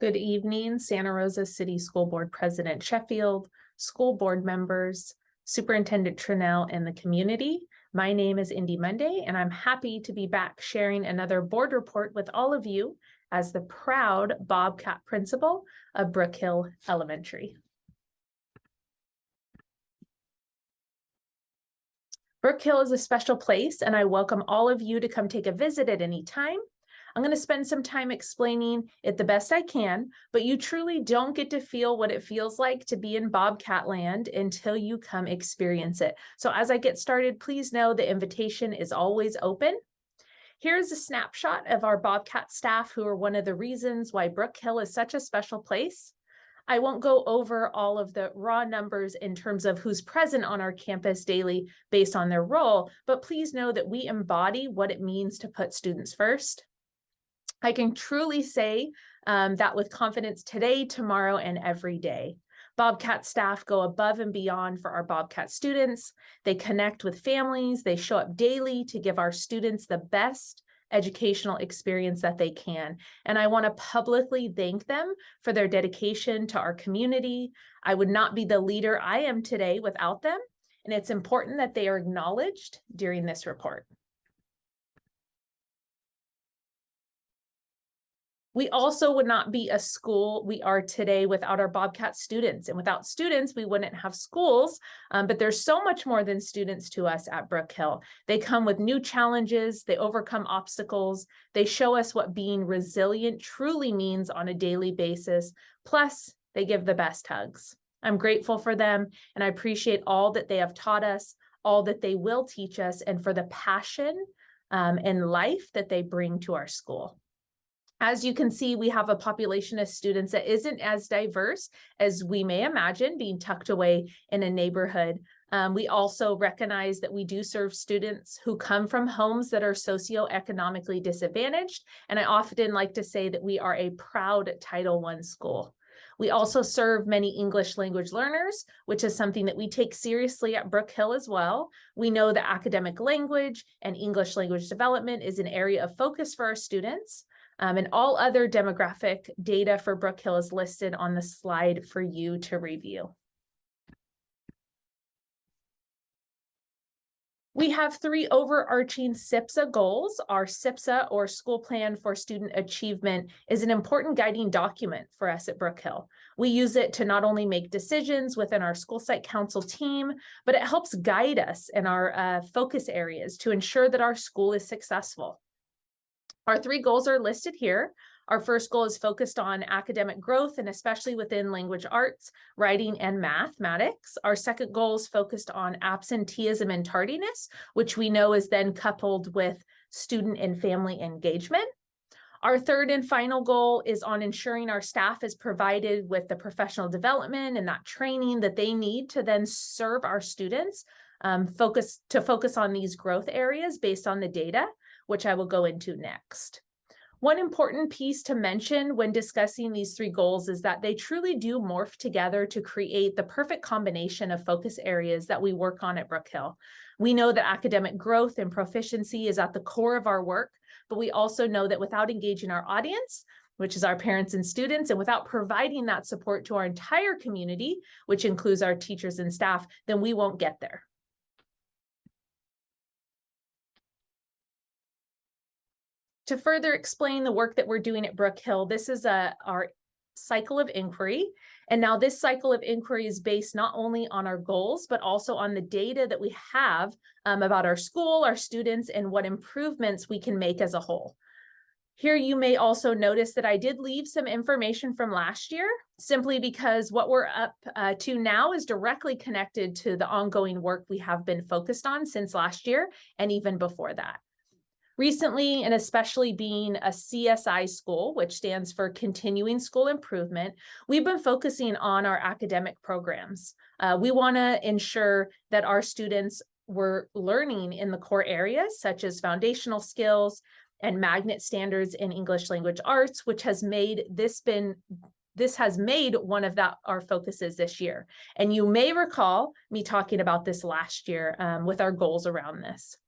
Good evening, Santa Rosa City School Board President Sheffield, school board members, Superintendent Trinnell, and the community. My name is Indy Monday, and I'm happy to be back sharing another board report with all of you as the proud Bobcat principal of Brook Hill Elementary. Brook Hill is a special place, and I welcome all of you to come take a visit at any time. I'm going to spend some time explaining it the best I can, but you truly don't get to feel what it feels like to be in Bobcat land until you come experience it. So as I get started, please know the invitation is always open. Here's a snapshot of our Bobcat staff, who are one of the reasons why Brook Hill is such a special place. I won't go over all of the raw numbers in terms of who's present on our campus daily based on their role, but please know that we embody what it means to put students first. I can truly say that with confidence today, tomorrow, and every day. Bobcat staff go above and beyond for our Bobcat students. They connect with families. They show up daily to give our students the best educational experience that they can. And I want to publicly thank them for their dedication to our community. I would not be the leader I am today without them. And it's important that they are acknowledged during this report. We also would not be a school we are today without our Bobcat students. And without students, we wouldn't have schools. But there's so much more than students to us at Brook Hill. They come with new challenges. They overcome obstacles. They show us what being resilient truly means on a daily basis. Plus, they give the best hugs. I'm grateful for them, and I appreciate all that they have taught us, all that they will teach us, and for the passion and life that they bring to our school. As you can see, we have a population of students that isn't as diverse as we may imagine being tucked away in a neighborhood. We also recognize that we do serve students who come from homes that are socioeconomically disadvantaged. And I often like to say that we are a proud Title I school. We also serve many English language learners, which is something that we take seriously at Brook Hill as well. We know that academic language and English language development is an area of focus for our students. And all other demographic data for Brook Hill is listed on the slide for you to review. We have three overarching SIPSA goals. Our SIPSA, or School Plan for Student Achievement, is an important guiding document for us at Brook Hill. We use it to not only make decisions within our school site council team, but it helps guide us in our focus areas to ensure that our school is successful. Our three goals are listed here. Our first goal is focused on academic growth, and especially within language arts, writing, and mathematics. Our second goal is focused on absenteeism and tardiness, which we know is then coupled with student and family engagement. Our third and final goal is on ensuring our staff is provided with the professional development and that training that they need to then serve our students, focus on these growth areas based on the data, which I will go into next. One important piece to mention when discussing these three goals is that they truly do morph together to create the perfect combination of focus areas that we work on at Brook Hill. We know that academic growth and proficiency is at the core of our work, but we also know that without engaging our audience, which is our parents and students, and without providing that support to our entire community, which includes our teachers and staff, then we won't get there. To further explain the work that we're doing at Brook Hill, this is our cycle of inquiry. And now this cycle of inquiry is based not only on our goals, but also on the data that we have about our school, our students, and what improvements we can make as a whole. Here you may also notice that I did leave some information from last year, simply because what we're up to now is directly connected to the ongoing work we have been focused on since last year and even before that. Recently, and especially being a CSI school, which stands for Continuing School Improvement, we've been focusing on our academic programs. We want to ensure that our students were learning in the core areas, such as foundational skills and magnet standards in English language arts, which has made this has made one of our focuses this year. And you may recall me talking about this last year with our goals around this.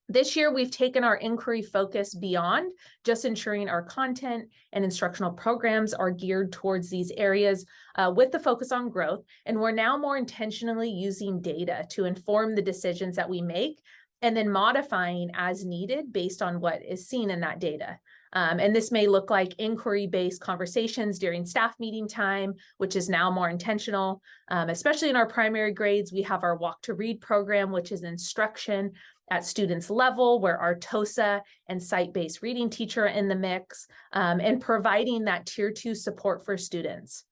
This year, we've taken our inquiry focus beyond just ensuring our content and instructional programs are geared towards these areas with the focus on growth. And we're now more intentionally using data to inform the decisions that we make and then modifying as needed based on what is seen in that data. And this may look like inquiry-based conversations during staff meeting time, which is now more intentional. Especially in our primary grades, we have our Walk to Read program, which is instruction at students level, where our TOSA and site-based reading teacher are in the mix, and providing that tier 2 support for students.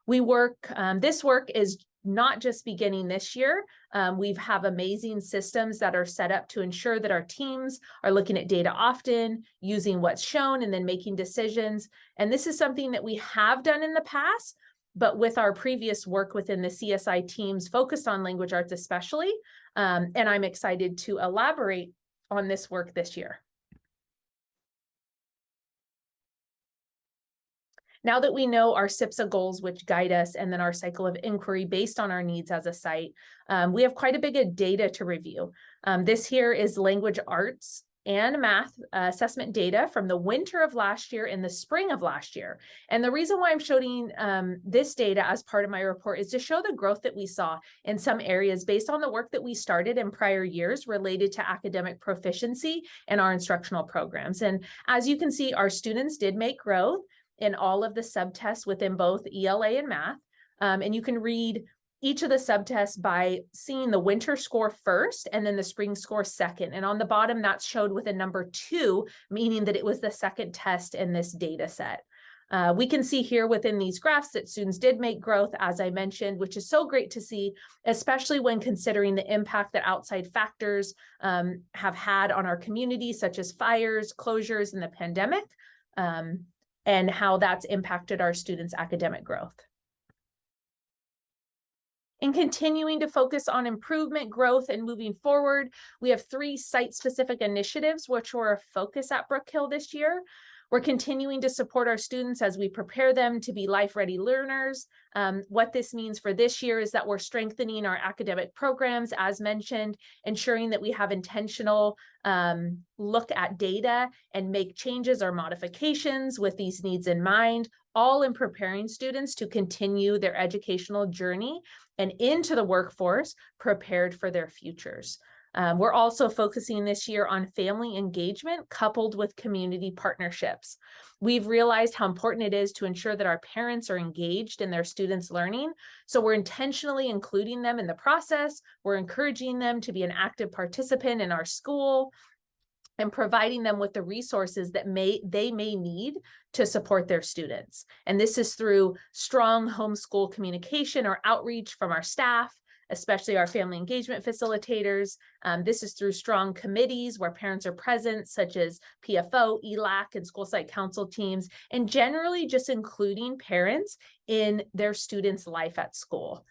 This work is not just beginning this year. We have amazing systems that are set up to ensure that our teams are looking at data often, using what's shown, and then making decisions. And this is something that we have done in the past, but with our previous work within the CSI teams focused on language arts especially, and I'm excited to elaborate on this work this year. Now that we know our SIPSA goals, which guide us, and then our cycle of inquiry based on our needs as a site, we have quite a bit of data to review. This here is language arts and math assessment data from the winter of last year and the spring of last year. And the reason why I'm showing this data as part of my report is to show the growth that we saw in some areas based on the work that we started in prior years related to academic proficiency in our instructional programs. And as you can see, our students did make growth in all of the subtests within both ELA and math. And you can read each of the subtests by seeing the winter score first and then the spring score second. And on the bottom, that's showed with a number 2, meaning that it was the second test in this data set. We can see here within these graphs that students did make growth, as I mentioned, which is so great to see, especially when considering the impact that outside factors have had on our community, such as fires, closures, and the pandemic. And how that's impacted our students' academic growth. In continuing to focus on improvement, growth, and moving forward, we have 3 site-specific initiatives which were a focus at Brook Hill this year. We're continuing to support our students as we prepare them to be life-ready learners. What this means for this year is that we're strengthening our academic programs, as mentioned, ensuring that we have intentional look at data and make changes or modifications with these needs in mind, all in preparing students to continue their educational journey and into the workforce prepared for their futures. We're also focusing this year on family engagement coupled with community partnerships. We've realized how important it is to ensure that our parents are engaged in their students' learning. So we're intentionally including them in the process. We're encouraging them to be an active participant in our school and providing them with the resources that they may need to support their students. And this is through strong homeschool communication or outreach from our staff, especially our family engagement facilitators. This is through strong committees where parents are present, such as PFO, ELAC, and school site council teams, and generally just including parents in their students' life at school.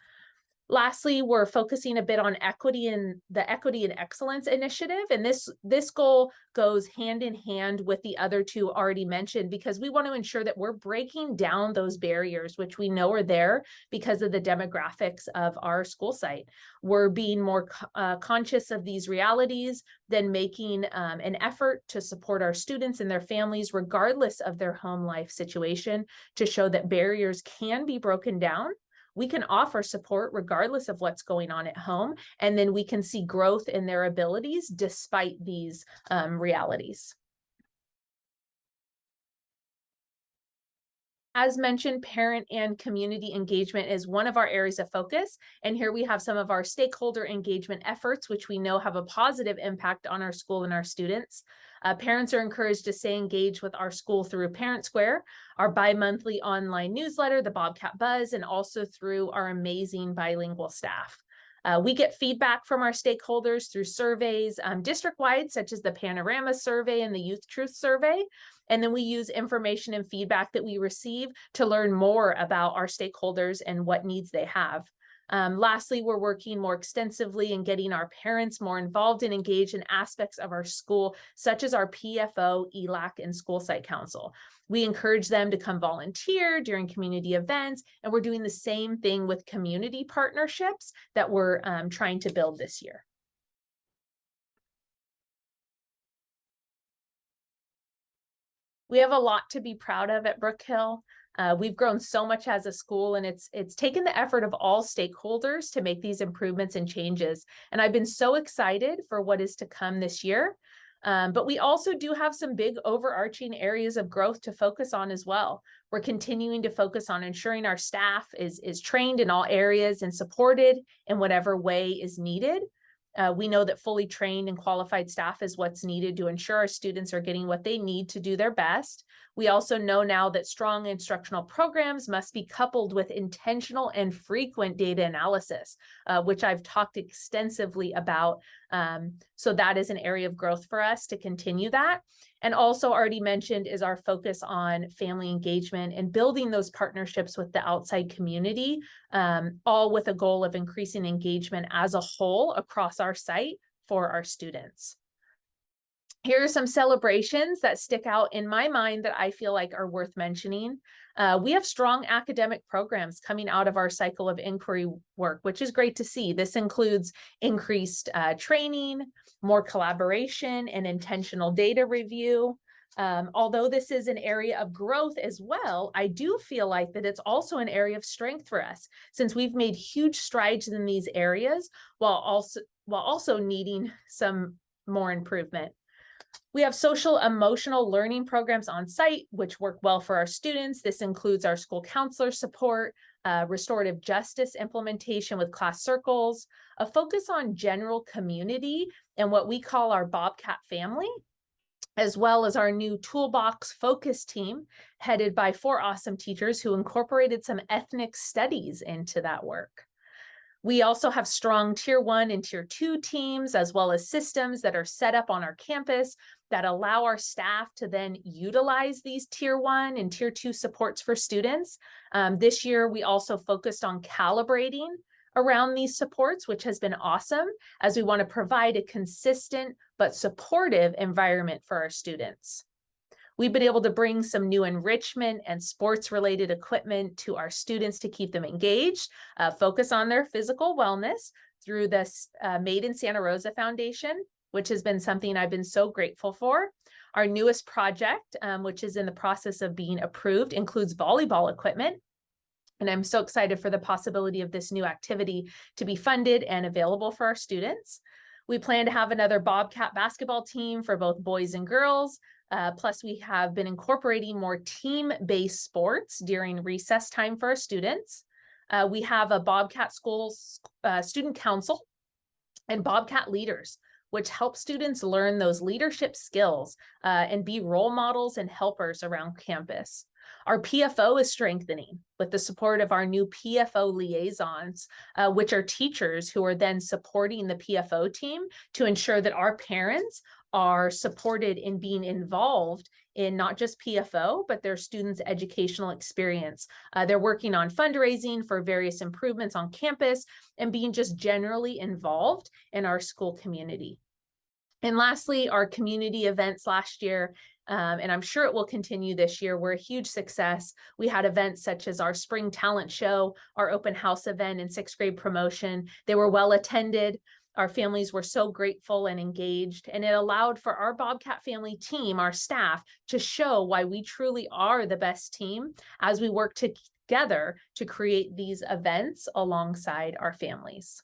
Lastly, we're focusing a bit on equity and the Equity and Excellence Initiative. And this goal goes hand in hand with the other 2 already mentioned, because we want to ensure that we're breaking down those barriers, which we know are there because of the demographics of our school site. We're being more conscious of these realities than making an effort to support our students and their families, regardless of their home life situation, to show that barriers can be broken down. We can offer support regardless of what's going on at home, and then we can see growth in their abilities despite these realities. As mentioned, parent and community engagement is one of our areas of focus, and here we have some of our stakeholder engagement efforts, which we know have a positive impact on our school and our students. Parents are encouraged to stay engaged with our school through Parent Square, our bi-monthly online newsletter, the Bobcat Buzz, and also through our amazing bilingual staff. We get feedback from our stakeholders through surveys district-wide, such as the Panorama Survey and the Youth Truth Survey. And then we use information and feedback that we receive to learn more about our stakeholders and what needs they have. Lastly, we're working more extensively in getting our parents more involved and engaged in aspects of our school, such as our PFO, ELAC, and school site council. We encourage them to come volunteer during community events, and we're doing the same thing with community partnerships that we're trying to build this year. We have a lot to be proud of at Brook Hill. We've grown so much as a school, and it's taken the effort of all stakeholders to make these improvements and changes. And I've been so excited for what is to come this year. But we also do have some big overarching areas of growth to focus on as well. We're continuing to focus on ensuring our staff is trained in all areas and supported in whatever way is needed. We know that fully trained and qualified staff is what's needed to ensure our students are getting what they need to do their best. We also know now that strong instructional programs must be coupled with intentional and frequent data analysis, which I've talked extensively about. So that is an area of growth for us to continue that. And also already mentioned is our focus on family engagement and building those partnerships with the outside community, all with a goal of increasing engagement as a whole across our site for our students. Here are some celebrations that stick out in my mind that I feel like are worth mentioning. We have strong academic programs coming out of our cycle of inquiry work, which is great to see. This includes increased training, more collaboration, and intentional data review. Although this is an area of growth as well, I do feel like that it's also an area of strength for us, since we've made huge strides in these areas while also needing some more improvement. We have social emotional learning programs on site, which work well for our students. This includes our school counselor support, restorative justice implementation with class circles, a focus on general community and what we call our Bobcat family, as well as our new toolbox focus team headed by 4 awesome teachers who incorporated some ethnic studies into that work. We also have strong Tier 1 and Tier 2 teams, as well as systems that are set up on our campus that allow our staff to then utilize these Tier 1 and Tier 2 supports for students. This year, we also focused on calibrating around these supports, which has been awesome, as we want to provide a consistent but supportive environment for our students. We've been able to bring some new enrichment and sports-related equipment to our students to keep them engaged, focus on their physical wellness through this Made in Santa Rosa Foundation, which has been something I've been so grateful for. Our newest project, which is in the process of being approved, includes volleyball equipment. And I'm so excited for the possibility of this new activity to be funded and available for our students. We plan to have another Bobcat basketball team for both boys and girls. Plus, we have been incorporating more team-based sports during recess time for our students. We have a Bobcat School Student Council and Bobcat Leaders, which help students learn those leadership skills and be role models and helpers around campus. Our PFO is strengthening with the support of our new PFO liaisons, which are teachers who are then supporting the PFO team to ensure that our parents are supported in being involved in not just PFO, but their students' educational experience. They're working on fundraising for various improvements on campus and being just generally involved in our school community. And lastly, our community events last year, and I'm sure it will continue this year, were a huge success. We had events such as our spring talent show, our open house event, and 6th grade promotion. They were well attended. Our families were so grateful and engaged, and it allowed for our Bobcat family team, our staff, to show why we truly are the best team as we work together to create these events alongside our families.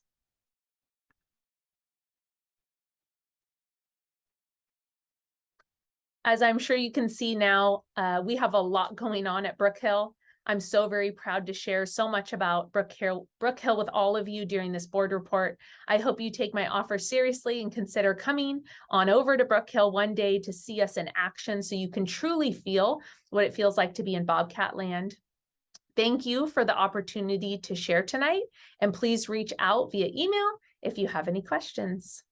As I'm sure you can see now, we have a lot going on at Brook Hill. I'm so very proud to share so much about Brook Hill with all of you during this board report. I hope you take my offer seriously and consider coming on over to Brook Hill one day to see us in action so you can truly feel what it feels like to be in Bobcat land. Thank you for the opportunity to share tonight, and please reach out via email if you have any questions.